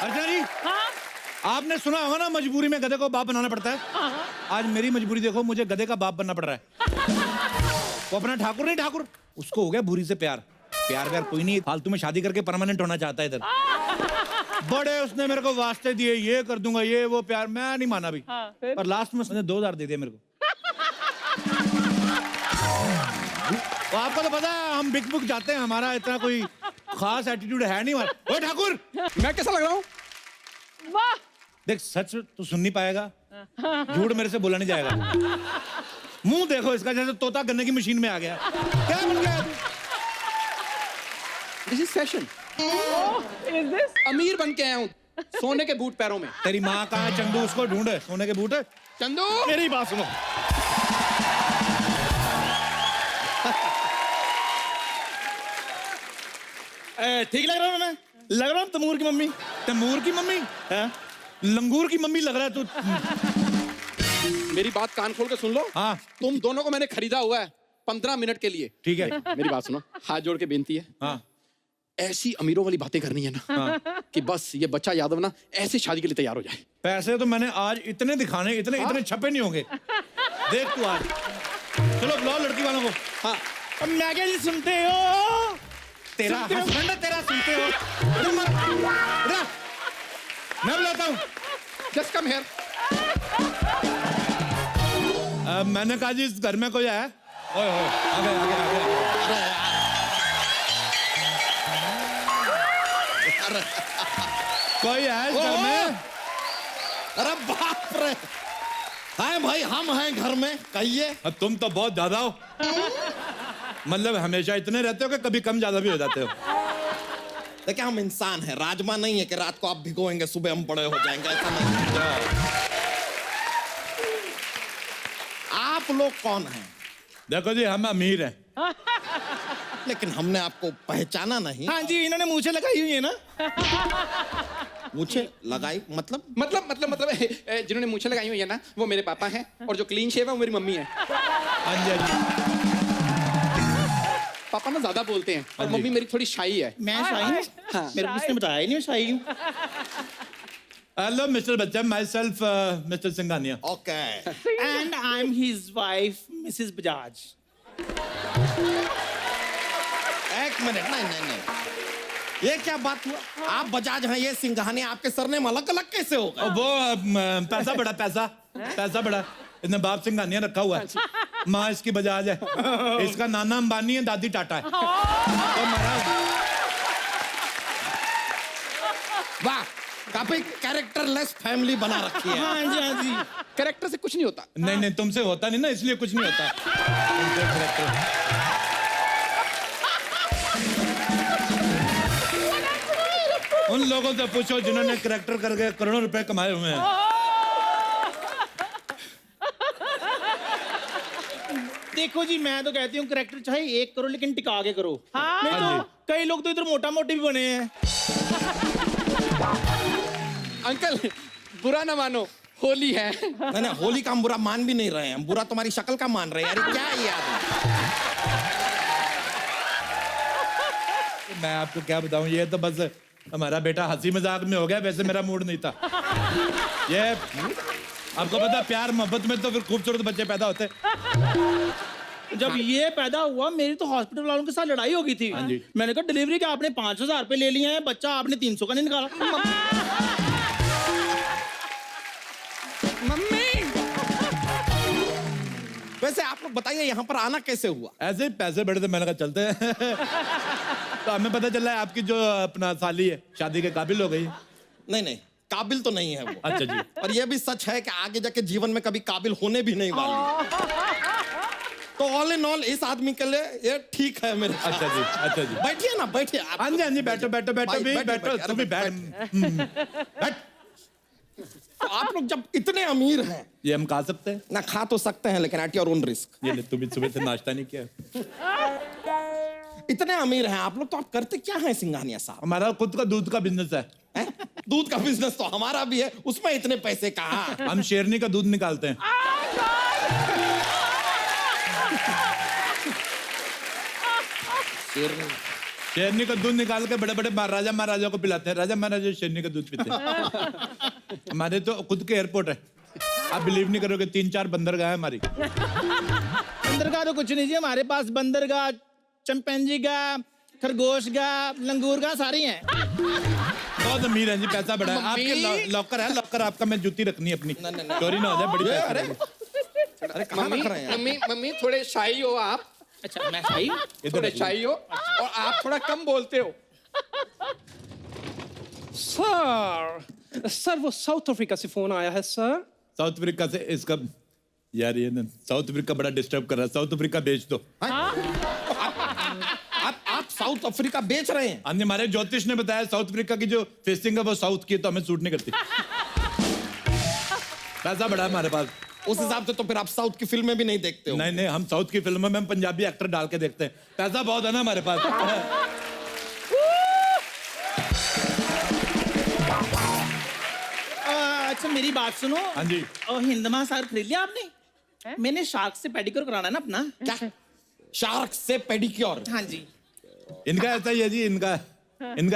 अर्चना जी, हाँ आपने सुना होगा ना मजबूरी में गधे को बाप बनाना पड़ता है। हाँ आज मेरी मजबूरी देखो, मुझे गधे का बाप बनना पड़ रहा है। वो अपना ठाकुर नहीं ठाकुर, उसको हो गया भूरी से प्यार। प्यार व्यार कोई नहीं, फालतू में शादी करके परमानेंट होना चाहता है इधर। बड़े उसने मेरे को वास्ते दिए, ये कर दूंगा ये वो, प्यार मैं नहीं माना भी। हाँ, पर लास्ट में उसने 2000 दे दिया मेरे को। तो आपको तो पता है हम बिक बुक जाते हैं, हमारा इतना कोई खास एटीट्यूड है नहीं हमारा। ओए ठाकुर, मैं कैसा लग रहा हूँ? वाह देख, सच तू सुन नहीं पाएगा, झूठ मेरे से बोला नहीं जाएगा। मुंह देखो इसका, जैसे तोता गन्ने की मशीन में आ गया। क्या बन गया? This is fashion. Is this अमीर बन के आया हूँ, सोने के बूट पैरों में। तेरी माँ कहाँ है? चंदू, उसको ढूंढ, सोने के बूट। चंदू, मेरी बात सुनो। ठीक लग रहा हूँ मैं? लग रहा हूँ तमूर की मम्मी। तैमूर की मम्मी? हाँ? लंगूर की मम्मी लग रहा है तू। मेरी बात कान खोल के सुन लो। हाँ तुम दोनों को मैंने खरीदा हुआ है 15 मिनट के लिए। ठीक है। मेरी बात सुनो, हाथ जोड़ के बेनती है, हाँ ऐसी अमीरों वाली बातें करनी है ना, हाँ। कि बस ये बच्चा यादव ना ऐसे शादी के लिए तैयार हो जाए। पैसे तो मैंने आज इतने दिखाने, इतने इतने छपे नहीं होंगे। देख तू आज। चलो बुलाओ लड़की वालों को। हाँ, अब मैं क्या जी सुनते हो? तेरा हस्बैंड है, तेरा सुनते हो? मैं बुलाता हूँ। Just come here. मैंने कहा जी इस घर में कोई है? ओए ओए, आगे आगे आगे। कोई है इस घर में? अरे बाप रे, हाय भाई, हम हैं घर में, कहिए। अब तुम तो बहुत ज्यादा हो। मतलब हमेशा इतने रहते हो कि कभी कम ज्यादा भी हो जाते हो। देखिए हम इंसान हैं, राजमा नहीं है कि रात को आप भिगोएंगे सुबह हम बड़े हो जाएंगे, ऐसा नहीं है। आप लोग कौन हैं? देखो जी, हम अमीर हैं। लेकिन हमने आपको पहचाना नहीं। हाँ जी, इन्होंने मूछें लगाई हुई है ना। मुझे लगाई मतलब? जिन्होंने मूछें लगाई हुई है ना, वो मेरे पापा हैं, और जो क्लीन शेव है वो मेरी मम्मी है। हाँ जी, हाँ जी। पापा ना ज्यादा बोलते हैं और हाँ जी। मम्मी मेरी थोड़ी शाई है। मैं शाही हूँ? हाँ। मेरे को किसने बताया ही नहीं मैं शाही हूँ। हेलो मिस्टर बच्चा, my self mister Singhania. Okay. And I am his wife Mrs Bajaj. एक मिनट, नहीं नहीं नहीं, ये क्या बात हुआ? आप बजाज हैं, ये सिंघानिया, आपके सरनेम अलग अलग कैसे होगा? वो पैसा बड़ा, पैसा बड़ा। इसने बाप सिंघानिया रखा हुआ है। माँ इसकी बजाज है, इसका नाना अंबानी है, दादी टाटा है। तो महाराज वाह, काफी कैरेक्टरलेस फैमिली बना रखी है। हाँ जी, हाँ जी। कैरेक्टर से कुछ नहीं होता। नहीं नहीं, तुमसे होता नहीं ना, इसलिए कुछ नहीं होता। तुमसे correct। उन लोगों से पूछो जिन्होंने करेक्टर करके करोड़ों रुपए कमाए हुए हैं। देखो जी, मैं तो कहती हूँ करेक्टर चाहे 1 करो लेकिन टिका के करो। हाँ। नहीं हाँ तो कई लोग तो इधर मोटा मोटी भी बने हैं। अंकल, बुरा ना मानो, होली है। नहीं नहीं, होली का हम बुरा मान भी नहीं रहे हैं, हम बुरा तुम्हारी शक्ल का मान रहे हैं। यार क्या है ये आदमी? मैं आपको क्या बताऊं, ये तो बस हमारा बेटा हंसी मजाक में हो गया, वैसे मेरा मूड नहीं था। ये आपको पता, प्यार मोहब्बत में तो फिर खूबसूरत बच्चे पैदा होते। जब ये पैदा हुआ मेरी तो हॉस्पिटल वालों के साथ लड़ाई हो गई थी। हाँ जी। मैंने कहा डिलीवरी का आपने 5,000 रुपए ले लिए हैं, बच्चा आपने 300 का नहीं निकाला। मम्मी, वैसे आप लोग बताइए यहाँ पर आना कैसे हुआ? ऐसे ही पैसे बड़े थे, मैंने कहा चलते हैं। तो हमें पता चला है आपकी जो अपना साली है शादी के काबिल हो गई। नहीं नहीं, काबिल तो नहीं है वो। अच्छा जी। और ये भी सच है कि आगे जाके जीवन में कभी काबिल होने भी नहीं वाली। तो ऑल इन ऑल इस आदमी के लिए ये ठीक है मेरे ख्याल अच्छा जी, से। अच्छा जी। बैठिए ना, बैठिए आप। हाँ जी, हाँ जी, बैठो बैठो बैठो भाई, भी, बैठो, बैठो बैठो, तू भी अरे बैठ। बैठ। तो आप लोग जब इतने अमीर हैं, ये हम खा सकते हैं? ना खा तो सकते हैं लेकिन एट योर ओन रिस्क। ये ले, तू भी सुबह से नाश्ता नहीं किया। इतने अमीर हैं आप लोग, तो आप करते क्या हैं सिंघानिया साहब? हमारा खुद का दूध का बिजनेस है। हैं? दूध का बिजनेस तो हमारा भी है, उसमें इतने पैसे कहाँ? हम शेरनी का दूध निकालते हैं। शेरनी? शेरनी का दूध निकाल के बड़े बड़े राजा महाराजा को पिलाते हैं। राजा महाराजा शेरनी का दूध पीते हैं। हमारे तो खुद के एयरपोर्ट है। आप बिलीव नहीं करोगे, 3-4 बंदरगाह है हमारी। बंदरगाह तो कुछ नहीं जी, हमारे पास बंदरगाह, चिंपैंजी का, खरगोश का, लंगूर का, सारी हैं। बहुत अमीर है जी, पैसा बड़ा है। आपके लॉकर है, लॉकर आपका। मैं जूती रखनी है अपनी, चोरी ना हो जाए। बड़ी पैसा अरे है। अरे कहाँ रख रहे हैं आप? मम्मी थोड़े शाही हो आप, अच्छा मैं सही। थोड़े शाही हो और आप थोड़ा कम बोलते हो। सर वो साउथ अफ्रीका से फोन आया है सर। साउथ अफ्रीका से इसका यार, ये ना साउथ अफ्रीका बड़ा डिस्टर्ब कर रहा है। साउथ अफ्रीका बेच दो। आप साउथ अफ्रीका बेच रहे हैं? हमने हमारे ज्योतिष ने बताया साउथ अफ्रीका की जो फेसिंग है वो साउथ की है, तो हमें सूट नहीं करती। पैसा बड़ा है हमारे पास। उस हिसाब से तो फिर आप साउथ की फिल्में भी नहीं देखते हो। नहीं नहीं, हम साउथ की फिल्मों में हम पंजाबी एक्टर डाल के देखते हैं। पैसा बहुत है ना हमारे पास। अच्छा मेरी बात सुनो। हाँ जी। हिंद महासागर खरीद लिया आपने? मैंने शार्क से पेडिक्योर कराना है ना अपना। क्या? शार्क से पेडिक्योर? हाँ जी। इनका ऐसा ही है जी, इनका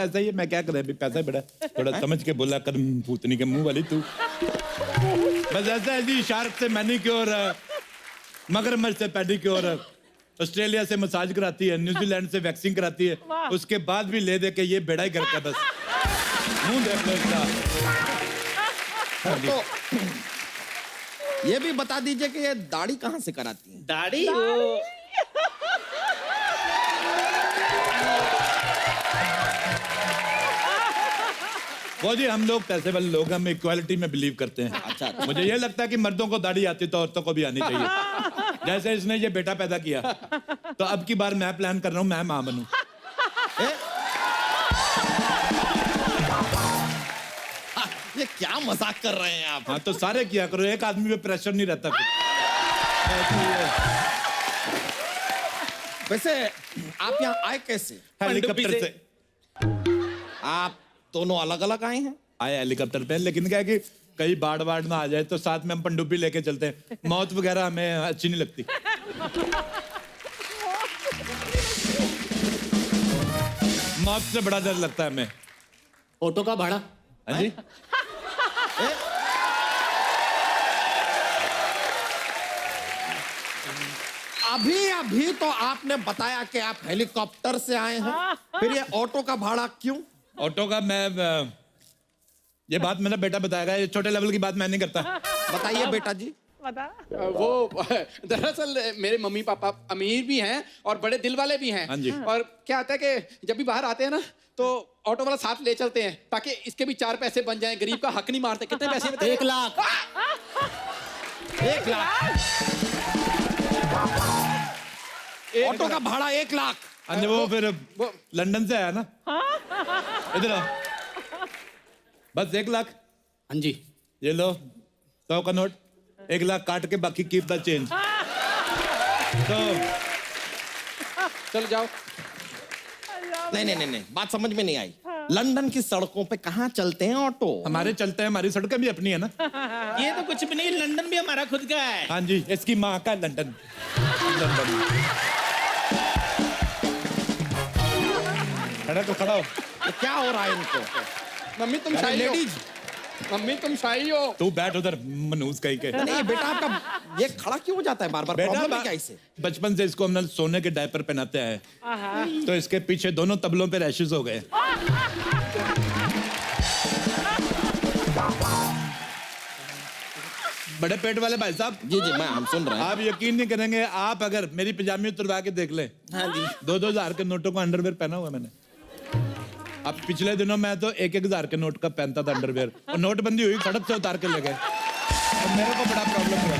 ऐसा ही है। मैं क्या करें, अभी पैसा बड़ा, थोड़ा समझ के बोला कर, भूतनी के मुंह वाली तू। बस ऐसा है जी, शार्क से मैनिक्योर, मगरमच्छ से पेडिक्योर, ऑस्ट्रेलिया से मसाज कराती है, न्यूजीलैंड से वैक्सिंग कराती है। उसके बाद भी ले दे के ये बेड़ा ही घर का। बस मुंह देख लो इसका। तो ये भी बता दीजिए कि ये दाढ़ी कहाँ से कराती है? दाढ़ी वो जी, हम लोग पैसे वाले लोग, हम इक्वालिटी में बिलीव करते हैं। अच्छा। मुझे ये लगता है कि मर्दों को दाढ़ी आती तो औरतों को भी आनी चाहिए। जैसे इसने ये बेटा पैदा किया, तो अब की बार मैं प्लान कर रहा हूँ मैं मां बनूं। ये क्या मजाक कर रहे हैं आप? हाँ तो सारे किया करो, एक आदमी पे प्रेशर नहीं रहता फिर। वैसे आप यहाँ आए कैसे? हेलीकॉप्टर से आप दोनों अलग अलग आए हैं? आए हेलीकॉप्टर पे, लेकिन क्या है कि कहीं बाढ़ ना आ जाए तो साथ में हम पनडुब्बी लेके चलते हैं। मौत वगैरह हमें अच्छी नहीं लगती। मौत से बड़ा डर लगता है हमें। ऑटो का भाड़ा? हाँ जी। अभी तो आपने बताया कि आप हेलीकॉप्टर से आए हैं, फिर ये ऑटो का भाड़ा क्यों? ऑटो का ये बात मेरा बेटा बताएगा, ये छोटे लेवल की बात मैं नहीं करता। बताइए बेटा जी। वो दरअसल मेरे मम्मी पापा अमीर भी हैं और बड़े दिल वाले भी हैं। हाँ जी। और क्या होता है कि जब भी बाहर आते हैं ना, तो ऑटो वाला साथ ले चलते हैं ताकि इसके भी 4 पैसे बन जाएं। गरीब का हक नहीं मारते। कितने पैसे में? 1 लाख। 1 लाख ऑटो का भाड़ा 1 लाख। हाँ जी, वो फिर लंदन से आया ना। इधर आओ। बस 1 लाख। हाँ जी। ये लो 100 का नोट, 1 लाख काट के बाकी कीप द चेंज। तो चल जाओ। नहीं, बात समझ में नहीं आई। लंदन की सड़कों पे कहाँ चलते हैं ऑटो? हमारे चलते हैं, हमारी सड़कें भी अपनी है ना। ये तो कुछ भी नहीं, लंदन भी हमारा खुद का है। हाँ जी, इसकी माँ का लंदन। खड़ा तो खड़ा हो। ये क्या हो रहा है इनको? मम्मी तुम शाही हो। लेडीज, मम्मी तुम शाही हो। तू बैठ उधर, मनूस कहीं के। नहीं बेटा आपका ये खड़ा क्यों हो जाता है बार बार? प्रॉब्लम है क्या इसे? बचपन से इसको हमने सोने के डायपर पहनाते आए, तो इसके पीछे दोनों तबलों पे रैशेस हो गए। बड़े पेट वाले भाई साहब। जी हम सुन रहे हैं। आप यकीन नहीं करेंगे, आप अगर मेरी पजामी उतरवा के देख लें। हाँ जी। 2-2 हजार के नोटों का अंडरवेयर पहना हुआ मैंने। अब पिछले दिनों मैं तो 1-1 हजार के नोट का पहनता था अंडरवेयर, और नोटबंदी हुई, सड़क से उतार के ले गए। तो मेरे को बड़ा प्रॉब्लम हुआ।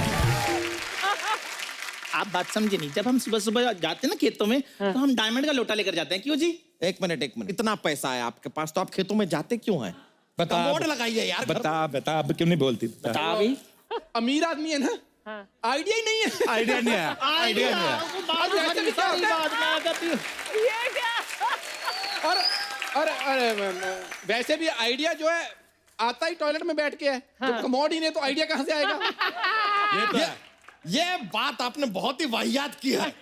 आप बात समझे नहीं। जब हम सुबह सुबह जाते हैं ना खेतों में, तो हम डायमंड का लोटा लेकर जाते हैं। क्यों जी? एक मिनट इतना पैसा है आपके पास तो आप खेतों में जाते क्यों हैं? बता कमोड लगाइए यार। बता अब क्यों नहीं बोलती? बता भी। अमीर आदमी है ना, आइडिया ही नहीं है। आइडिया नहीं है, आइडिया नहीं है। और वैसे भी आइडिया जो है आता ही टॉयलेट में बैठ के है। जब कमोड ही नहीं तो आइडिया कहाँ से आएगा? ये तो है। ये बात आपने बहुत ही वाहियात की है।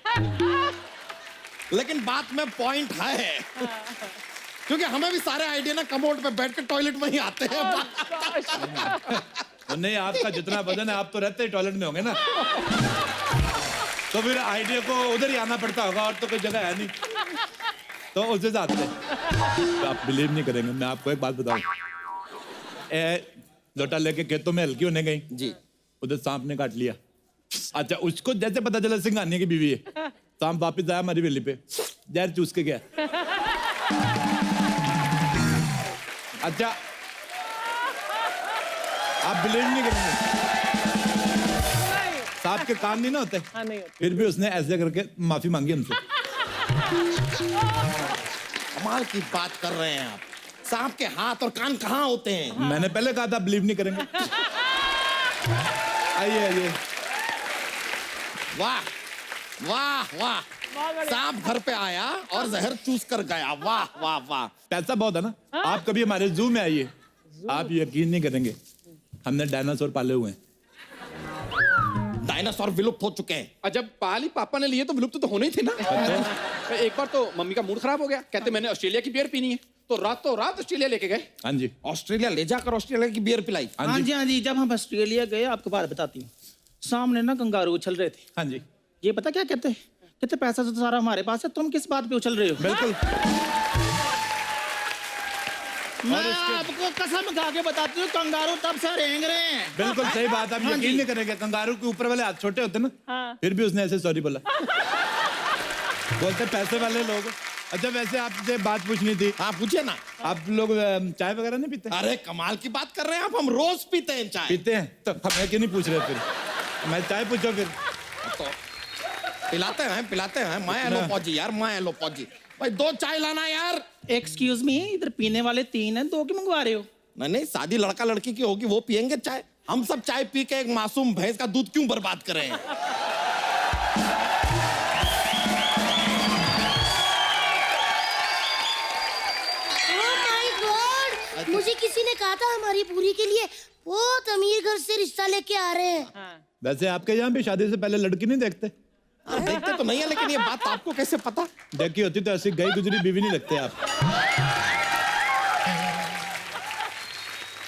लेकिन बात में पॉइंट है क्योंकि हमें भी सारे आइडिया ना कमोड पे बैठ के टॉयलेट में ही आते हैं। तो नहीं, आपका जितना वजन है आप तो रहते ही टॉयलेट में होंगे ना, तो फिर आइडिया को उधर ही आना पड़ता होगा, और तो कोई जगह है नहीं, तो उस हिसाब से तो आप बिलीव नहीं करेंगे। मैं आपको एक बात बताऊं, लोटा लेके खेतों में हल्की होने गई जी, उधर सांप ने काट लिया। अच्छा, उसको जैसे पता चला सिंघानिया की बीवी है, सांप वापिस आया हमारी वेली पे, जहर चूस के गया। अच्छा, आप बिलीव नहीं करेंगे, सांप के कान नहीं ना होते, फिर भी उसने ऐसे करके माफी मांगी हमसे। कमाल की बात कर रहे हैं आप। सांप के हाथ और कान कहाँ होते हैं? मैंने पहले कहा था बिलीव नहीं करेंगे। आइए आइए। वाह वाह वाह, सांप घर पे आया और जहर चूस कर गया। वाह वाह वाह। पैसा बहुत है ना। आप कभी हमारे जू में आइए, आप यकीन नहीं करेंगे, हमने डायनासोर पाले हुए हैं। डायनासोर विलुप्त हो चुके हैं। और जब पाली पापा ने लिए तो विलुप्त तो होने ही थे ना। एक बार तो मम्मी का मूड खराब हो गया, कहते मैंने ऑस्ट्रेलिया की बियर पीनी है, तो रातों रात ऑस्ट्रेलिया लेके गए। हाँ जी, ऑस्ट्रेलिया ले जाकर ऑस्ट्रेलिया की बियर पिलाई। हाँ जी हाँ जी, जब हम ऑस्ट्रेलिया गए, आपको बात बताती हूँ, सामने ना कंगारू उछल रहे थे। हाँ जी, ये पता क्या कहते हैं? कहते पैसा तो सारा हमारे पास है, तुम किस बात पे उछल रहे हो? बिल्कुल। मैं आपको कसम खा के बताती हूँ, कंगारू तब से रेंग रहे हैं। बिल्कुल सही बात, आप हाँ यकीन जी। नहीं करेंगे, कंगारू के ऊपर वाले हाथ छोटे होते ना, फिर भी उसने ऐसे सॉरी बोला। बोलते पैसे वाले लोग। अच्छा, वैसे आपसे बात पूछनी थी, हाँ पूछिए ना। आप लोग चाय वगैरह नहीं पीते? अरे कमाल की बात कर रहे हैं आप, हम रोज पीते हैं चाय। पीते हैं तो हमें क्यों नहीं पूछ रहे? फिर मैं चाय पूछो फिर। तो पिलाते हैं। मैं एलो पौजी यार, मैं एलो पौजी। भाई 2 चाय लाना यार। एक्सक्यूज मी, इधर पीने वाले 3 हैं, 2 क्यों मंगवा रहे हो? नहीं, शादी लड़का लड़की की होगी, वो पियेंगे चाय। हम सब चाय पी के एक मासूम भैंस का दूध क्यों बर्बाद कर रहे हैं? माय गॉड, मुझे किसी ने कहा था हमारी पूरी के लिए बहुत अमीर घर से रिश्ता लेके आ रहे हैं। वैसे आपके यहाँ भी शादी से पहले लड़की नहीं देखते? देखते तो नहीं है, लेकिन ये बात आपको कैसे पता? देखी होती तो ऐसी गई गुजरी बीवी नहीं लगते आप।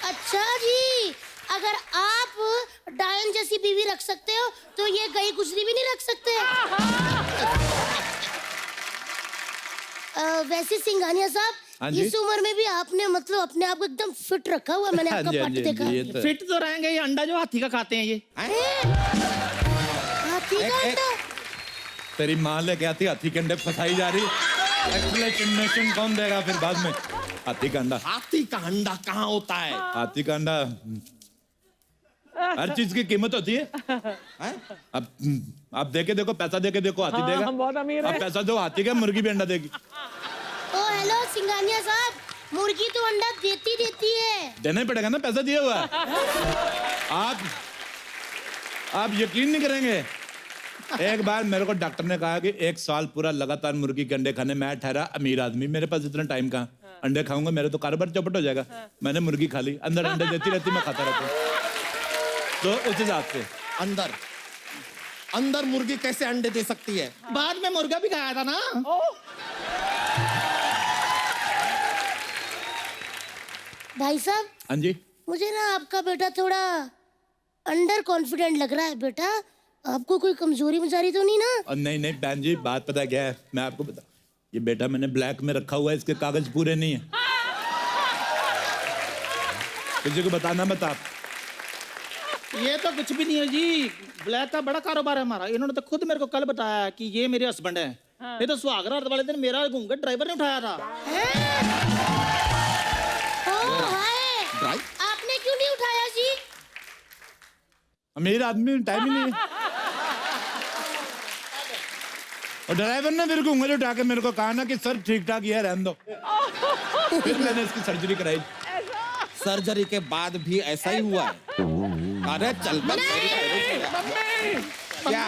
अच्छा जी, अगर आप डायन जैसी बीवी रख सकते हो तो ये गई गुजरी भी नहीं रख सकते। वैसे सिंघानिया हाँ साहब, जी। इस उम्र में भी आपने मतलब अपने आप को एकदम फिट रखा हुआ। मैंने हाँ आपका जी, हाँ पट जी, देखा। ये तो फिट तो रहेंगे, ये अंडा जो हाथी का खाते हैं ये। हाथी का अंडा? तेरी माँ लेके आती हाथी के अंडे फंसाई जा रही। एक्सप्लेनेशन कौन देगा फिर बाद में? हाथी का अंडा, हाथी का अंडा कहाँ होता है? हाथी का अंडा, हर चीज की कीमत होती है। अब आप देके देखो, पैसा देके देखो, हाथी देगा। बहुत अमीर है। अब पैसा दो हाथी का, मुर्गी भी अंडा देगी। ओ हेलो सिंघानिया साहब, मुर्गी तो अंडा देती है। देना ही पड़ेगा ना, पैसा दिया हुआ है। आप यकीन नहीं करेंगे, एक बार मेरे को डॉक्टर ने कहा कि 1 साल पूरा लगातार मुर्गी के अंडे खाने। मैं ठहरा अमीर आदमी, मेरे पास इतना टाइम कहाँ, अंडे खाऊंगा मेरे तो कारोबार चौपट हो जाएगा। मैंने मुर्गी खा ली, अंदर अंडे देती रहती, मैं खाता रहता हूँ। तो उस हिसाब से अंदर मुर्गी कैसे अंडे दे सकती है? बाद में मुर्गा भी खाया था ना। भाई साहब, हाँ जी, मुझे ना आपका बेटा थोड़ा अंडर कॉन्फिडेंट लग रहा है। बेटा, आपको कोई कमजोरी मजारी तो नहीं ना? और नहीं बहन जी, बात पता क्या है, मैं आपको बता, ये बेटा मैंने ब्लैक में रखा हुआ है, इसके कागज पूरे नहीं है। किसी को बताना मत आप। ये तो कुछ भी नहीं है जी, ब्लैक का बड़ा कारोबार है हमारा। इन्होंने तो खुद मेरे को कल बताया कि ये मेरे हस्बैंड है। ये तो सुहागरात वाले दिन मेरा घूंघट ड्राइवर ने उठाया था। ओ हाय, आपने क्यों नहीं उठाया जी? अमीर आदमी, टाइम ही नहीं है। और ड्राइवर ने मेरे को उंगली उठा के मेरे को कहा ना कि सर ठीक ठाक है, रहने दो। फिर मैंने इसकी सर्जरी कराई। सर्जरी के बाद भी ऐसा ही हुआ है? अरे चल बस। क्या?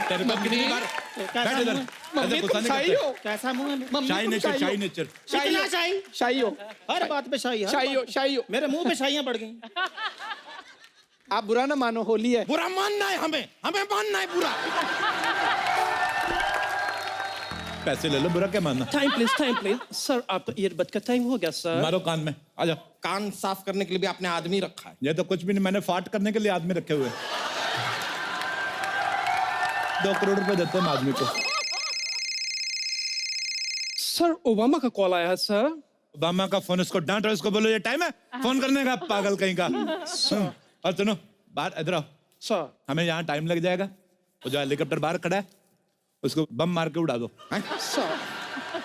तेरे को कितनी बार बैठ इधर, ऐसे गुस्सा नहीं करते। कैसा मुंह है? शाही नेचर, शाही नेचर। कितना शाही? शाही हो, हर बात पे शाही, शाही हो। मेरे मुंह पे शाहियां पड़ गई। आप बुरा ना मानो, होली है। बुरा मानना है हमें मानना है बुरा। पैसे ले लो, बुरा क्या मानना। टाइम प्लीज सर, आपका ईयरबड का टाइम हो गया सर। मारो कान में, आ जाओ। कान साफ करने के लिए भी आपने आदमी रखा है। ये तो कुछ भी नहीं, मैंने फाट करने के लिए आदमी रखे हुए। 2 करोड़ रुपए देते हैं आदमी को। सर ओबामा का कॉल आया है सर। ओबामा का फोन, इसको डांटो, इसको बोलो ये टाइम है फोन करने का, पागल कहीं का। और सुनो, बाहर इधर आओ, सर हमें यहाँ टाइम लग जाएगा। वो जो हेलीकॉप्टर बाहर खड़ा है उसको बम मार के उड़ा दो। हैं? सर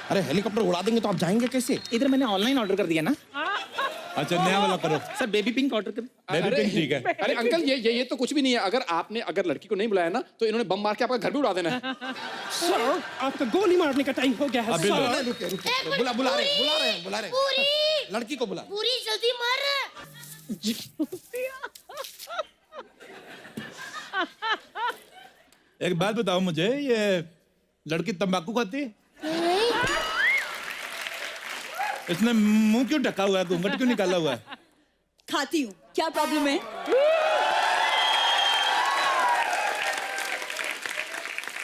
अरे हेलीकॉप्टर उड़ा देंगे तो आप जाएंगे कैसे? इधर मैंने ऑनलाइन ऑर्डर कर दिया ना अच्छा, नया वाला करो। सर, बेबी पिंक ऑर्डर कर। बेबी पिंक ठीक है। अरे अंकल, ये तो कुछ भी नहीं है। अगर लड़की को नहीं बुलाया ना तो इन्होंने बम मार के आपका घर भी उड़ा देना है। सर, आपका गोली मारने का टाइम हो गया है अभी लो। सर। रुके रुके, एक मिनट, बुला रहे हैं। पूरी लड़की को बुला। पूरी जल्दी मार। एक बात बताओ मुझे, ये लड़की तंबाकू खाती है? नहीं, इसने मुंह क्यों ढका हुआ है, घूंघट क्यों निकाला हुआ है? खाती हूँ, क्या प्रॉब्लम है?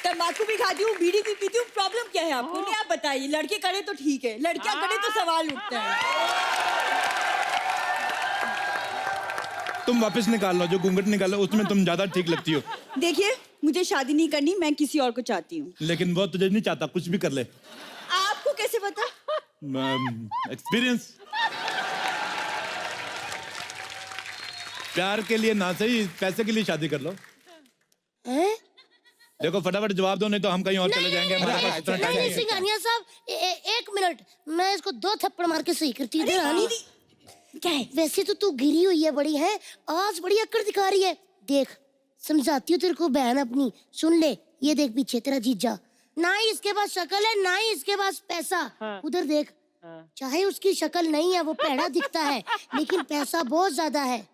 तंबाकू भी खाती हूँ, बीड़ी भी पीती हूँ, प्रॉब्लम क्या है आपको? नहीं, आप बताइए। लड़के करे तो ठीक है, लड़कियां करे तो सवाल उठता है। तुम वापस निकाल लो, जो घूंघट निकालो उसमें तुम ज्यादा ठीक लगती हो। देखिए, मुझे शादी नहीं करनी, मैं किसी और को चाहती हूँ। लेकिन वो तुझे नहीं चाहता, कुछ भी कर ले। आपको कैसे पता? एक्सपीरियंस। प्यार के लिए ना सही, पैसे के लिए शादी कर लो। हैं? देखो फटाफट जवाब दो, नहीं तो हम कहीं और चले जाएंगे। हमारे पास इतना टाइम नहीं, नहीं है। सिंघानिया साहब, एक मिनट, मैं इसको 2 थप्पड़ मार के सही करती हूँ। रानी, क्या है? वैसे तो तू गिरी हुई है बड़ी है, आज बड़ी अकड़ दिखा रही है। देख, समझाती हूँ तेरे को बहन अपनी, सुन ले। ये देख पीछे तेरा जीजा, ना ही इसके पास शक्ल है ना ही इसके पास पैसा। उधर देख, चाहे उसकी शक्ल नहीं है, वो पैड़ा दिखता है, लेकिन पैसा बहुत ज्यादा है।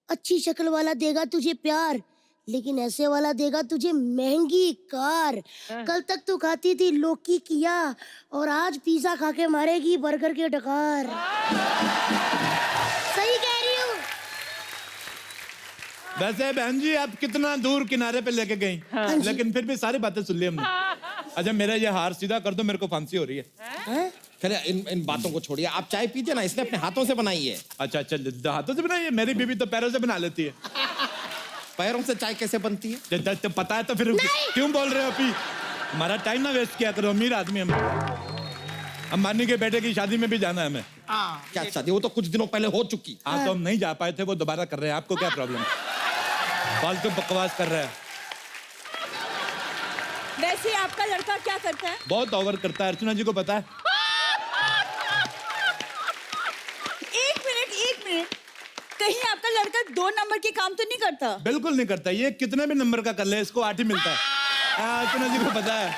अच्छी शक्ल वाला देगा तुझे प्यार, लेकिन ऐसे वाला देगा तुझे महंगी कार। कल तक तू खाती थी लौकी किया, और आज पिज्जा खा के मारेगी बर्गर के डकार। सही कह रही हूँ। वैसे बहन जी, आप कितना दूर किनारे पे लेके गई, लेकिन फिर भी सारी बातें सुन ली हमने। अच्छा, मेरा ये हार सीधा कर दो, मेरे को फांसी हो रही है। खैर इन बातों को छोड़िए, आप चाय पीजिए ना, इसने अपने हाथों से बनाई है। अच्छा, हाथों से बनाई है? मेरी बीबी तो पैरों से बना लेती है। पैरों से चाय कैसे बनती है? तो पता है तो फिर क्यों बोल रहे हो? अभी हमारा टाइम ना वेस्ट किया करो, अमीर आदमी हम। अंबानी के बेटे की शादी में भी जाना है हमें। क्या शादी? वो तो कुछ दिनों पहले हो चुकी। हाँ, तो हम नहीं जा पाए थे, वो दोबारा कर रहे हैं। आपको क्या प्रॉब्लम? फालतू बकवास कर रहा है। वैसे आपका लड़का क्या करता है? बहुत ओवर करता है, अर्चना जी को पता है। एक मिनट, कहीं आपका लड़का 2 नंबर के काम तो नहीं करता? बिल्कुल नहीं करता, ये कितने भी नंबर का कर ले, इसको 8 ही मिलता है। अर्चना जी को पता है।